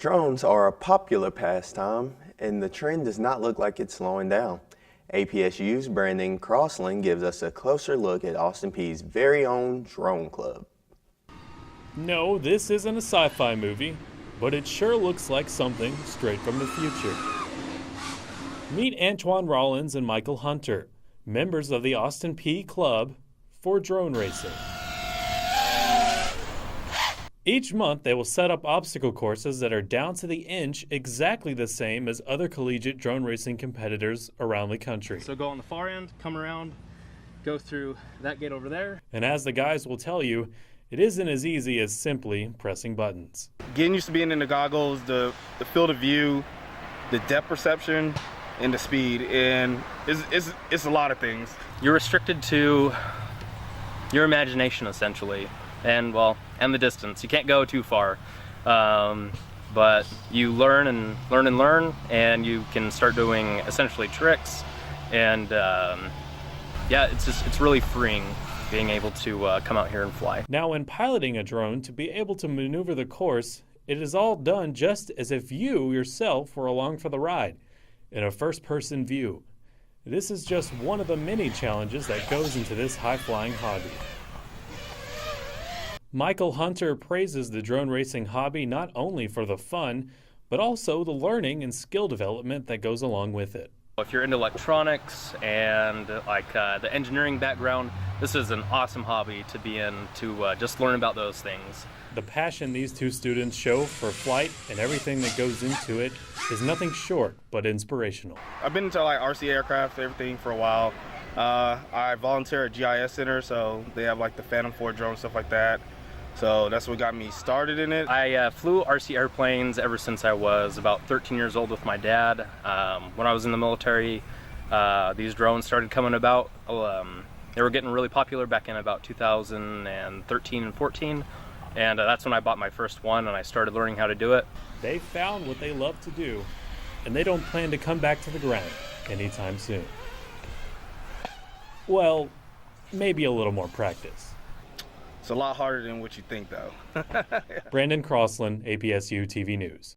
Drones are a popular pastime, and the trend does not look like it's slowing down. APSU's Brandon Crosslin gives us a closer look at Austin Peay's very own drone club. No, this isn't a sci-fi movie, but it sure looks like something straight from the future. Meet Antoine Rollins and Michael Hunter, members of the Austin Peay Club for drone racing. Each month, they will set up obstacle courses that are down to the inch exactly the same as other collegiate drone racing competitors around the country. So go on the far end, come around, go through that gate over there. And as the guys will tell you, it isn't as easy as simply pressing buttons. Getting used to being in the goggles, the field of view, the depth perception, and the speed, and it's a lot of things. You're restricted to your imagination, essentially, and the distance. You can't go too far, but you learn and learn, and you can start doing essentially tricks, and yeah, it's really freeing being able to come out here and fly. Now, when piloting a drone, to be able to maneuver the course, it is all done just as if you yourself were along for the ride, in a first-person view. This is just one of the many challenges that goes into this high-flying hobby. Michael Hunter praises the drone racing hobby not only for the fun, but also the learning and skill development that goes along with it. If you're into electronics and the engineering background, this is an awesome hobby to be in, to just learn about those things. The passion these two students show for flight and everything that goes into it is nothing short but inspirational. I've been into like RC aircraft, everything for a while. I volunteer at GIS Center, so they have like the Phantom 4 drone, stuff like that. So that's what got me started in it. I flew RC airplanes ever since I was about 13 years old with my dad. When I was in the military, these drones started coming about. They were getting really popular back in about 2013 and 14. And that's when I bought my first one and I started learning how to do it. They found what they love to do, and they don't plan to come back to the ground anytime soon. Well, maybe a little more practice. It's a lot harder than what you think, though. Brandon Crosslin, APSU-TV News.